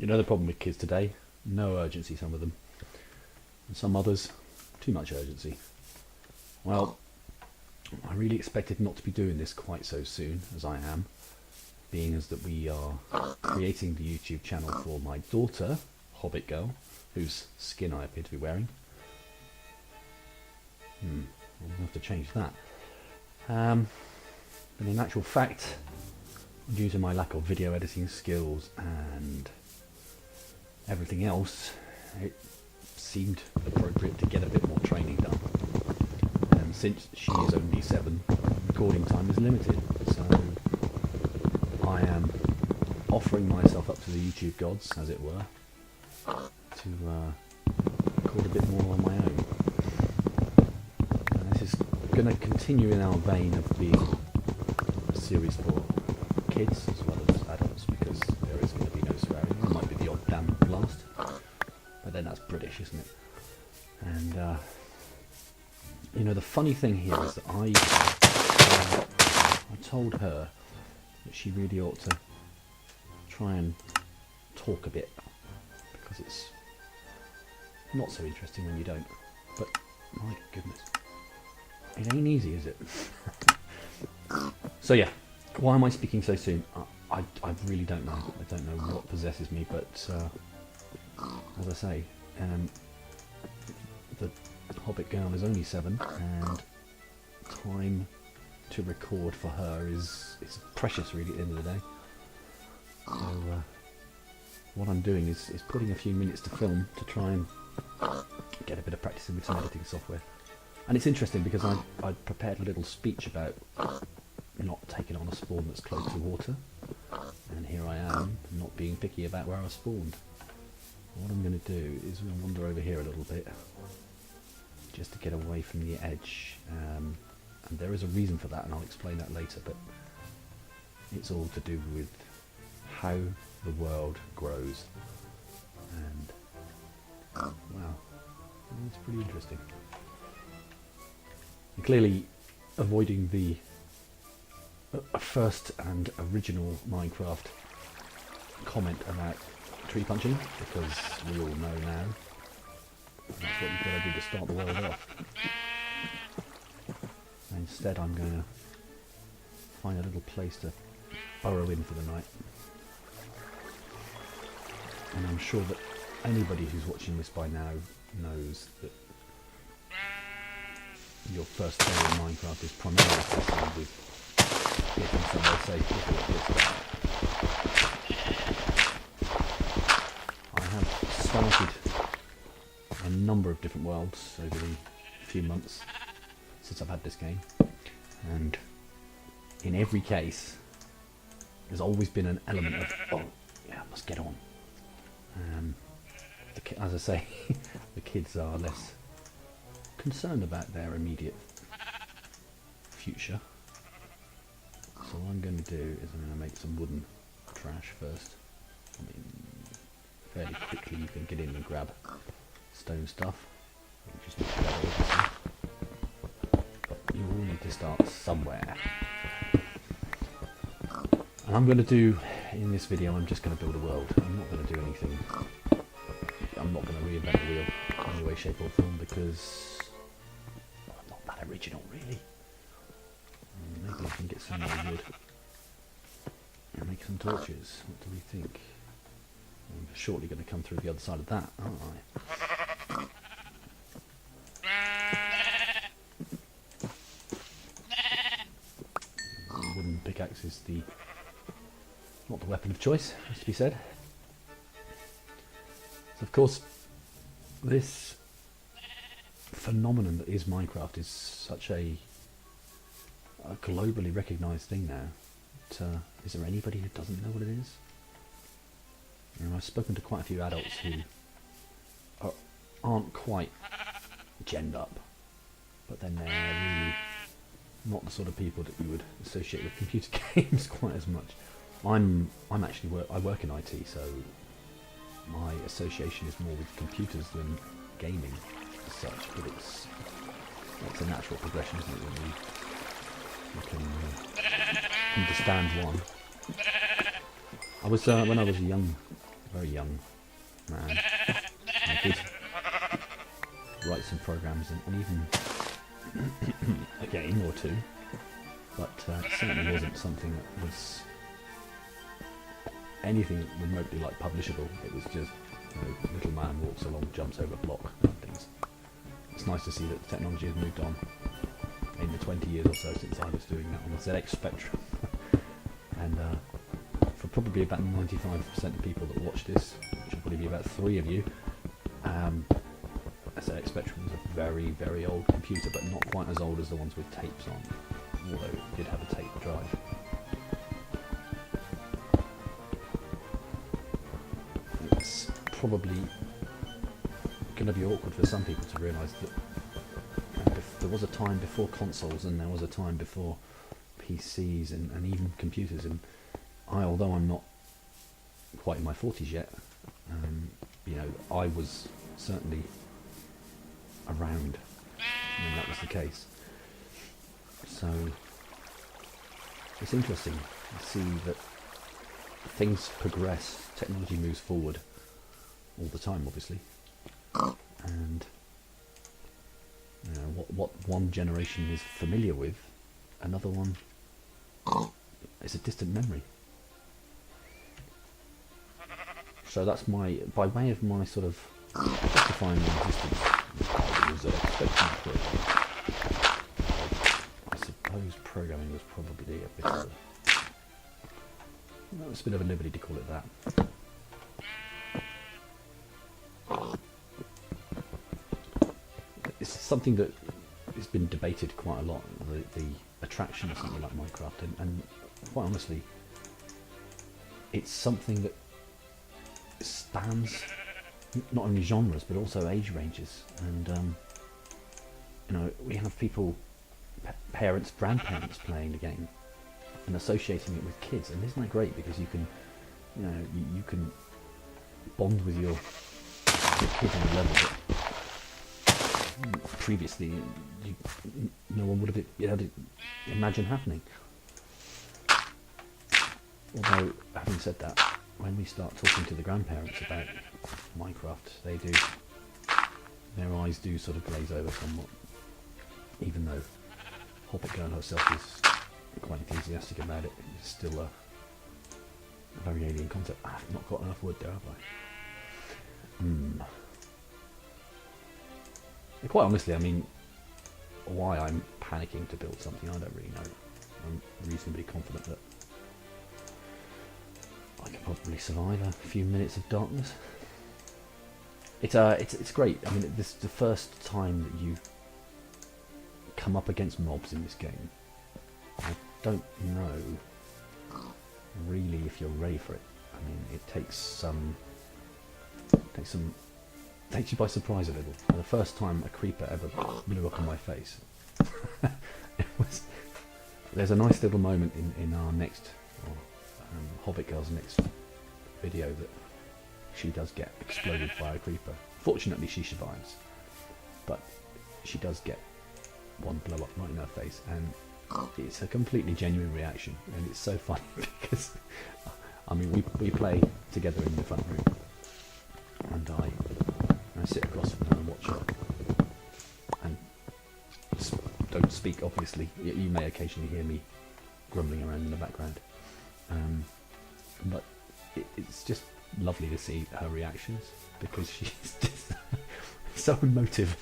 You know the problem with kids today? No urgency, some of them. And some others, too much urgency. Well, I really expected not to be doing this quite so soon as I am, being as that we are creating the YouTube channel for my daughter, Hobbit Girl, whose skin I appear to be wearing. I'll have to change that. But in actual fact, due to my lack of video editing skills and everything else, it seemed appropriate to get a bit more training done. And since she is only 7, recording time is limited, so I am offering myself up to the YouTube gods, as it were, to record a bit more on my own. And this is going to continue in our vein of being a series for kids as well as adults, because there is going to be no swearing. There might be the odd damn blast, but then that's British, isn't it? And you know, the funny thing here is that I told her that she really ought to try and talk a bit, because it's not so interesting when you don't. But my goodness, it ain't easy, is it? So yeah, why am I speaking so soon? I really don't know. I don't know what possesses me, but as I say, the Hobbit Girl is only 7, and time to record for her is precious, really, at the end of the day. So what I'm doing is putting a few minutes to film to try and get a bit of practice in with some editing software. And it's interesting because I prepared a little speech about not taking on a spawn that's close to water, and here I am, not being picky about where I spawned. What I'm going to do is I'm going to wander over here a little bit, just to get away from the edge, and there is a reason for that, and I'll explain that later, but it's all to do with how the world grows, and wow, it's pretty interesting. And clearly avoiding the first and original Minecraft comment about tree punching, because we all know now that's what you've got to do to start the world off. Instead, I'm going to find a little place to burrow in for the night. And I'm sure that anybody who's watching this by now knows that your first day in Minecraft is primarily concerned with getting somewhere safe before it gets dark. I have started a number of different worlds over the few months since I've had this game, and in every case there's always been an element of, oh yeah, I must get on. As I say, the kids are less concerned about their immediate future. So what I'm going to do is I'm going to make some wooden trash first. I mean, fairly quickly you can get in and grab stone stuff. You just need to grab all this stuff. But you all need to start somewhere. And I'm going to do, in this video, I'm just going to build a world. I'm not going to do anything. I'm not going to reinvent the wheel in any way, shape or form, because I'm not that original, really. Maybe I can get some more wood and make some torches. What do we think? I'm shortly going to come through the other side of that, aren't I? The wooden pickaxe is not the weapon of choice, has to be said. So of course, this phenomenon that is Minecraft is such a globally recognised thing now. But, is there anybody who doesn't know what it is? And I've spoken to quite a few adults who aren't quite genned up, but then they're really not the sort of people that you would associate with computer games quite as much. I work in IT, so my association is more with computers than gaming as such, but it's a natural progression, isn't it, when you can understand one. I was when I was a young very young man. I did write some programs and even a game or two, but it certainly wasn't something that was anything remotely like publishable. It was just, little man walks along, jumps over a block and things. It's nice to see that the technology has moved on in the 20 years or so since I was doing that on the ZX Spectrum. And for probably about 95% of people that watch this, which will probably be about 3 of you, a ZX Spectrum was a very, very old computer, but not quite as old as the ones with tapes on, although it did have a tape drive. It's probably going to be awkward for some people to realise that there was a time before consoles and there was a time before PCs and even computers, and although I'm not quite in my 40s yet, I was certainly around when that was the case. So it's interesting to see that things progress, technology moves forward all the time, obviously, and what one generation is familiar with, another one is a distant memory. So that's by way of my sort of justifying my existence. I suppose programming was probably a bit of a bit of a liberty to call it that. It's something that has been debated quite a lot, the attraction of something like Minecraft, and quite honestly, it's something that spans not only genres but also age ranges, and we have people, parents, grandparents playing the game and associating it with kids, and isn't that great? Because you can, you can bond with your kids on a level that previously no one would have been able to imagine happening. Although, having said that, when we start talking to the grandparents about Minecraft, their eyes do sort of glaze over somewhat, even though Hobbit Girl herself is quite enthusiastic about it. It's still a very alien concept. I've not got enough wood there, have I? And quite honestly, I mean, why I'm panicking to build something, I don't really know. I'm reasonably confident that I can probably survive a few minutes of darkness. It's great. I mean, this is the first time that you come up against mobs in this game. I don't know really if you're ready for it. I mean, it takes you by surprise a little. The first time a creeper ever blew up in my face, there's a nice little moment in our next, Hobbit Girl's next video, that she does get exploded by a creeper. Fortunately, she survives, but she does get one blow up right in her face, and it's a completely genuine reaction, and it's so funny because, I mean, we play together in the front room, and I sit across from her and watch her, and don't speak, obviously. You may occasionally hear me grumbling around in the background, but it's just lovely to see her reactions, because she's just so emotive,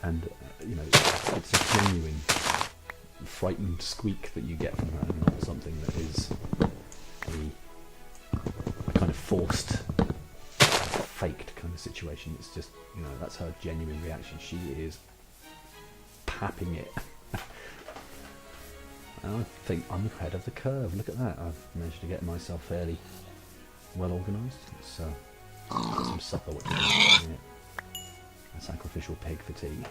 and it's a genuine frightened squeak that you get from her, not something that is a kind of forced, faked kind of situation. It's just, that's her genuine reaction. She is papping it. And I think I'm ahead of the curve. Look at that. I've managed to get myself fairly well organised. It's some supper, which is a sacrificial pig for tea.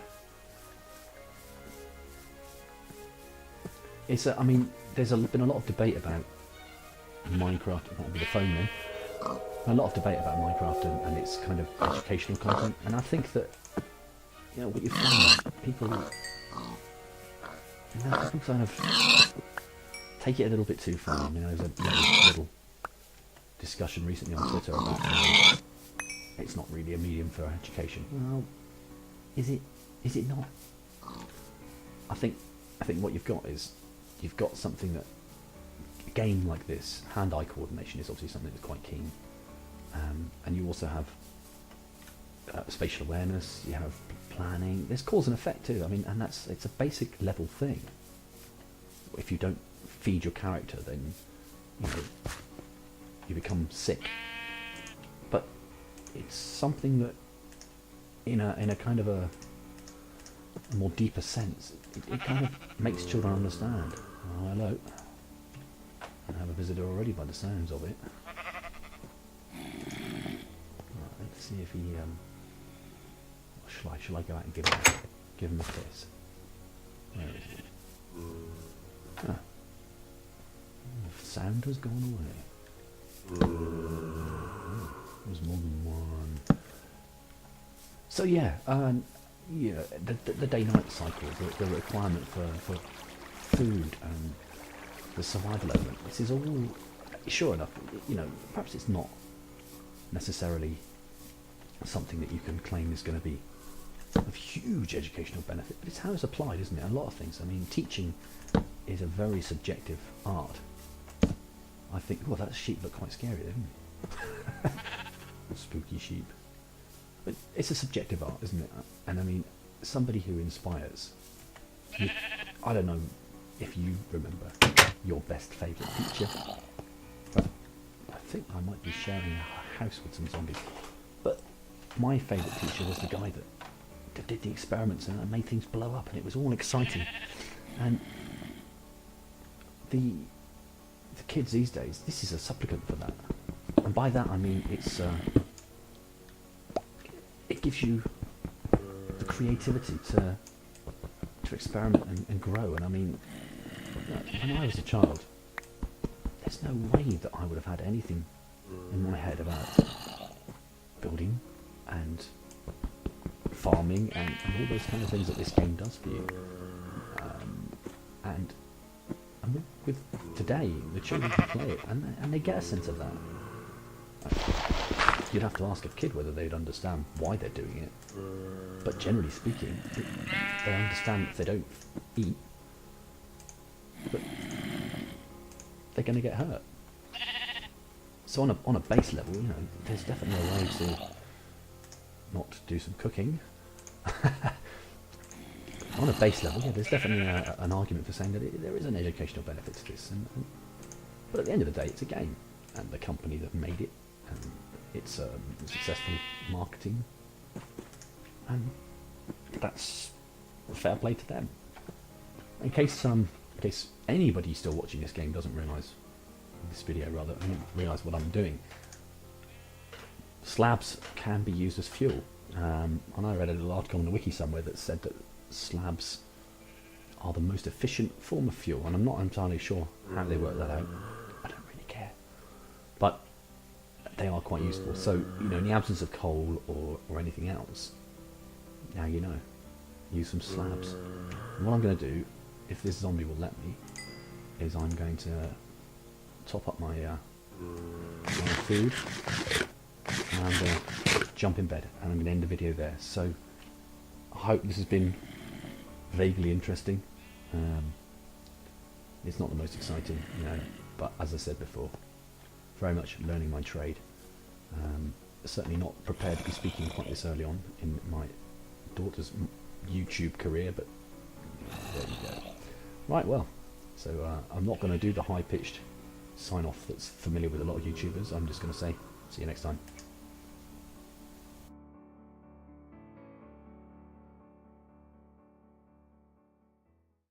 I mean, there's been a lot of debate about Minecraft. That would be the phone then. A lot of debate about Minecraft and its kind of educational content, and I think that what you find, people kind of take it a little bit too far. There's a little discussion recently on Twitter about how it's not really a medium for education. Well, is it? Is it not? I think what you've got is you've got something that a game like this, hand-eye coordination is obviously something that's quite keen, and you also have spatial awareness. You have planning. There's cause and effect too. I mean, and it's a basic level thing. If you don't feed your character, then you become sick. But it's something that, in a kind of a more deeper sense, it kind of makes children understand. Oh, hello. I have a visitor already by the sounds of it. Right, let's see if he. Shall I go out and give him a kiss? Where is he? Ah. The sound has gone away. There's more than one. So yeah, the day-night cycle, the requirement for food and the survival element. This is all, sure enough, perhaps it's not necessarily something that you can claim is going to be of huge educational benefit, but it's how it's applied, isn't it? A lot of things. I mean, teaching is a very subjective art. I think, well, that sheep looked quite scary, didn't it? Spooky sheep. But it's a subjective art, isn't it? And I mean, somebody who inspires. I don't know if you remember your best favourite teacher, but I think I might be sharing a house with some zombies. But my favourite teacher was the guy that did the experiments and made things blow up, and it was all exciting. And the kids these days, this is a supplicant for that. And by that I mean it gives you the creativity to experiment and grow. And I mean, when I was a child, there's no way that I would have had anything in my head about building and farming and all those kind of things that this game does for you. And with today, the children can play it and they get a sense of that. You'd have to ask a kid whether they'd understand why they're doing it. But generally speaking, they understand if they don't eat, but they're going to get hurt. So on a base level, there's definitely a way to not do some cooking. On a base level, there's definitely an argument for saying that there is an educational benefit to this. But at the end of the day, it's a game, and the company that made it, and it's successful marketing, and that's fair play to them. In case anybody still watching this game doesn't realise what I'm doing, slabs can be used as fuel. And I read a little article on the wiki somewhere that said that slabs are the most efficient form of fuel, and I'm not entirely sure how they work that out. I don't really care, but they are quite useful. So in the absence of coal or anything else, now use some slabs. And what I'm going to do, if this zombie will let me, is I'm going to top up my food, and I'm going to jump in bed, and I'm going to end the video there. So I hope this has been vaguely interesting. It's not the most exciting, but as I said before, very much learning my trade. Certainly not prepared to be speaking quite this early on in my daughter's YouTube career, but there you go. Right, well, so I'm not going to do the high-pitched sign-off that's familiar with a lot of YouTubers. I'm just going to say, see you next time.